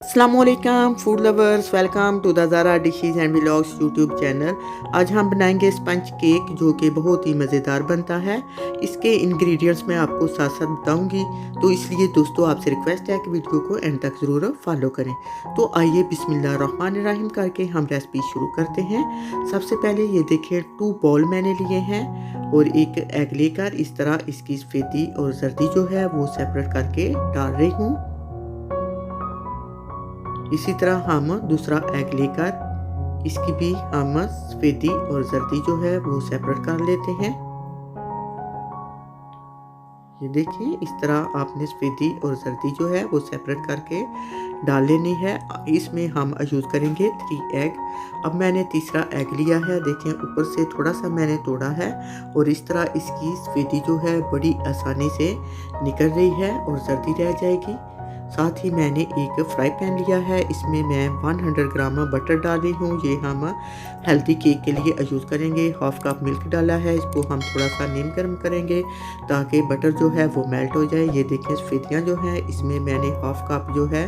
अस्सलामुअलैकुम food lovers, welcome to the Zara dishes and vlogs YouTube channel. आज हम बनाएंगे स्पंज केक जो कि बहुत ही मज़ेदार बनता है। इसके इंग्रेडिएंट्स मैं आपको साथ साथ बताऊंगी, तो इसलिए दोस्तों आपसे रिक्वेस्ट है कि वीडियो को एंड तक ज़रूर फॉलो करें। तो आइए बिस्मिल्लाहिर्रहमानिर्रहीम करके हम रेसिपी शुरू करते हैं। सबसे पहले ये देखिए 2 बॉल मैंने लिए हैं और एक एग लेकर इस तरह इसकी सफ़ेदी और जर्दी जो है वो सेपरेट करके डाल रही हूँ। इसी तरह हम दूसरा एग लेकर इसकी भी हम सफ़ेदी और जर्दी जो है वो सेपरेट कर लेते हैं। ये देखिए इस तरह आपने सफ़ेदी और जर्दी जो है वो सेपरेट करके डाल लेनी है। इसमें हम यूज़ करेंगे 3 एग। अब मैंने तीसरा एग लिया है, देखें ऊपर से थोड़ा सा मैंने तोड़ा है और इस तरह इसकी सफ़ेदी जो है बड़ी आसानी से निकल रही है और जर्दी रह जाएगी। साथ ही मैंने एक फ्राई पैन लिया है, इसमें मैं 100 ग्राम बटर डाल रही हूँ। ये हम हेल्दी केक के लिए यूज़ करेंगे। हाफ कप मिल्क डाला है, इसको हम थोड़ा सा नीम गर्म करेंगे ताकि बटर जो है वो मेल्ट हो जाए। ये देखें सफ़ेदियाँ जो हैं इसमें मैंने हाफ कप जो है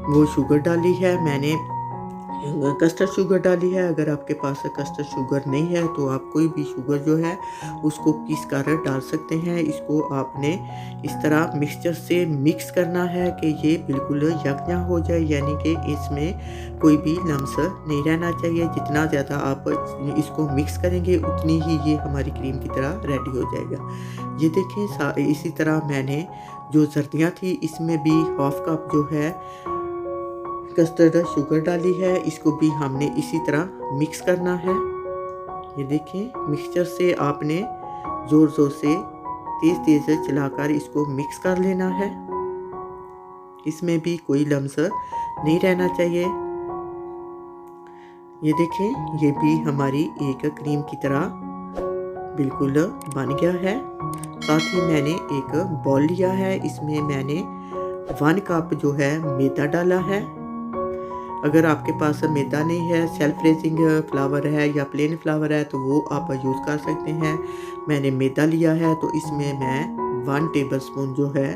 वो शुगर डाली है। मैंने कस्टर्ड शुगर डाली है। अगर आपके पास कस्टर्ड शुगर नहीं है तो आप कोई भी शुगर जो है उसको पीस कर डाल सकते हैं। इसको आपने इस तरह मिक्सचर से मिक्स करना है कि ये बिल्कुल यकजा हो जाए, यानी कि इसमें कोई भी लम्स नहीं रहना चाहिए। जितना ज़्यादा आप इसको मिक्स करेंगे उतनी ही ये हमारी क्रीम की तरह रेडी हो जाएगा। ये देखें इसी तरह मैंने जो सर्दियाँ थी इसमें भी हाफ कप जो है कस्टर्ड शुगर डाली है, इसको भी हमने इसी तरह मिक्स करना है। ये देखें मिक्सचर से आपने ज़ोर ज़ोर से तेज़ तेज़ चलाकर इसको मिक्स कर लेना है। इसमें भी कोई लम्स नहीं रहना चाहिए। ये देखें ये भी हमारी एक क्रीम की तरह बिल्कुल बन गया है। साथ ही मैंने एक बॉल लिया है, इसमें मैंने 1 कप जो है मैदा डाला है। अगर आपके पास मैदा नहीं है, सेल्फ रेजिंग फ्लावर है या प्लेन फ्लावर है तो वो आप यूज़ कर सकते हैं। मैंने मैदा लिया है तो इसमें मैं 1 टेबलस्पून जो है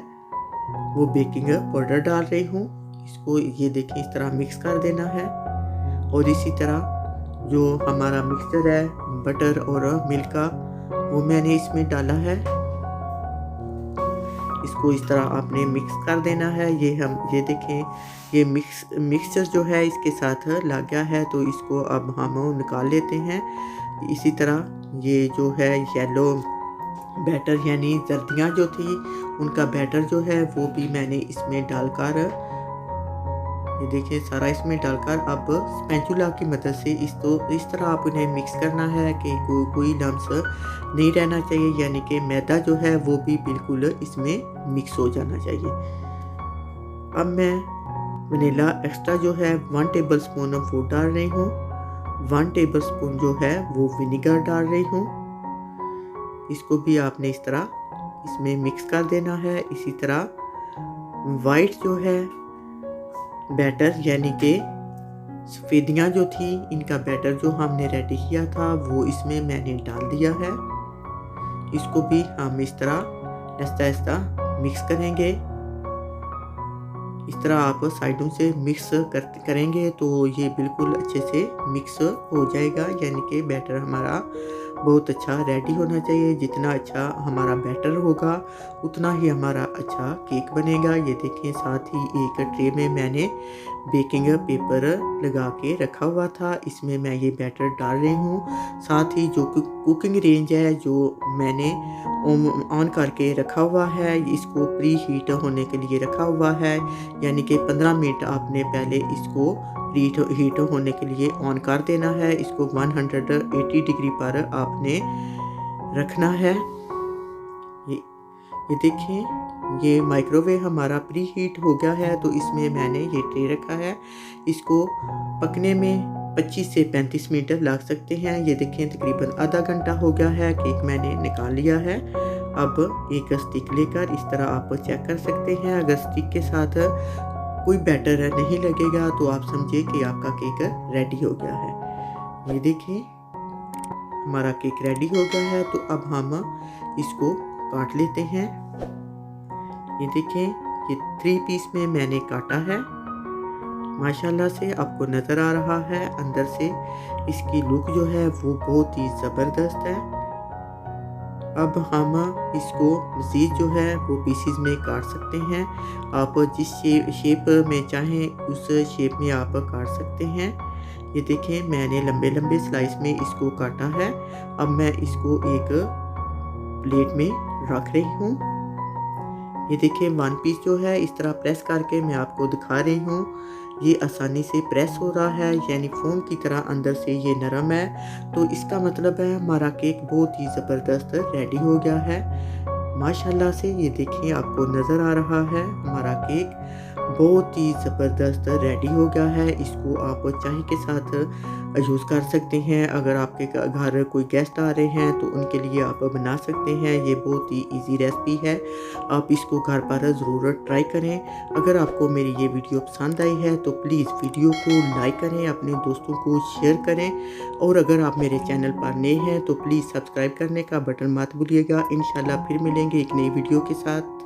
वो बेकिंग पाउडर डाल रही हूँ। इसको ये देखिए इस तरह मिक्स कर देना है और इसी तरह जो हमारा मिक्सचर है बटर और मिल्क का वो मैंने इसमें डाला है। इसको इस तरह आपने मिक्स कर देना है। ये देखें ये मिक्सचर जो है इसके साथ लग गया है, तो इसको अब हम निकाल लेते हैं। इसी तरह ये जो है येलो बैटर यानी जर्दियाँ जो थी उनका बैटर जो है वो भी मैंने इसमें डालकर ये देखिए सारा इसमें डालकर अब स्पैचुला की मदद से इस तरह आप उन्हें मिक्स करना है कि कोई लम्स नहीं रहना चाहिए, यानी कि मैदा जो है वो भी बिल्कुल इसमें मिक्स हो जाना चाहिए। अब मैं वनीला एक्स्ट्रा जो है 1 टेबलस्पून वो डाल रही हूँ। 1 टेबलस्पून जो है वो विनेगर डाल रही हूँ। इसको भी आपने इस तरह इसमें मिक्स कर देना है। इसी तरह वाइट जो है बैटर यानी कि सफ़ेदियाँ जो थी इनका बैटर जो हमने रेडी किया था वो इसमें मैंने डाल दिया है। इसको भी हम इस तरह आहिस्ता मिक्स करेंगे। इस तरह आप साइडों से मिक्स करेंगे तो ये बिल्कुल अच्छे से मिक्स हो जाएगा, यानी कि बैटर हमारा बहुत अच्छा रेडी होना चाहिए। जितना अच्छा हमारा बैटर होगा उतना ही हमारा अच्छा केक बनेगा। ये देखें साथ ही एक ट्रे में मैंने बेकिंग पेपर लगा के रखा हुआ था, इसमें मैं ये बैटर डाल रही हूँ। साथ ही जो कुकिंग रेंज है जो मैंने ऑन करके रखा हुआ है, इसको प्री हीट होने के लिए रखा हुआ है, यानी कि 15 मिनट आपने पहले इसको हीट होने के लिए ऑन कर देना है। इसको 180 डिग्री पर आपने रखना है। ये देखें ये माइक्रोवेव हमारा प्री हीट हो गया है, तो इसमें मैंने ये ट्रे रखा है। इसको पकने में 25 से 35 मिनट लग सकते हैं। ये देखें तकरीबन आधा घंटा हो गया है, केक मैंने निकाल लिया है। अब एक स्टिक लेकर इस तरह आप चेक कर सकते हैं। अगर स्टिक के साथ कोई बैटर नहीं लगेगा तो आप समझिए कि आपका केक रेडी हो गया है। ये देखिए हमारा केक रेडी हो गया है, तो अब हम इसको काट लेते हैं। ये देखें ये 3 पीस में मैंने काटा है। माशाल्लाह से आपको नज़र आ रहा है। अंदर से इसकी लुक जो है वो बहुत ही ज़बरदस्त है। अब हम इसको मज़ीद जो है वो पीसीज में काट सकते हैं। आप जिस शेप में चाहें उस शेप में आप काट सकते हैं। ये देखें मैंने लंबे लंबे स्लाइस में इसको काटा है। अब मैं इसको एक प्लेट में रख रही हूँ। ये देखिए वन पीस जो है इस तरह प्रेस करके मैं आपको दिखा रही हूँ। ये आसानी से प्रेस हो रहा है, यानी फोम की तरह अंदर से ये नरम है। तो इसका मतलब है हमारा केक बहुत ही ज़बरदस्त रेडी हो गया है। माशाल्लाह से ये देखिए आपको नज़र आ रहा है हमारा केक बहुत ही ज़बरदस्त रेडी हो गया है। इसको आप चाय के साथ यूज़ कर सकते हैं। अगर आपके घर कोई गेस्ट आ रहे हैं तो उनके लिए आप बना सकते हैं। ये बहुत ही इजी रेसिपी है, आप इसको घर पर ज़रूर ट्राई करें। अगर आपको मेरी ये वीडियो पसंद आई है तो प्लीज़ वीडियो को लाइक करें, अपने दोस्तों को शेयर करें और अगर आप मेरे चैनल पर नए हैं तो प्लीज़ सब्सक्राइब करने का बटन मत भूलिएगा। इंशाल्लाह फिर मिलेंगे एक नई वीडियो के साथ।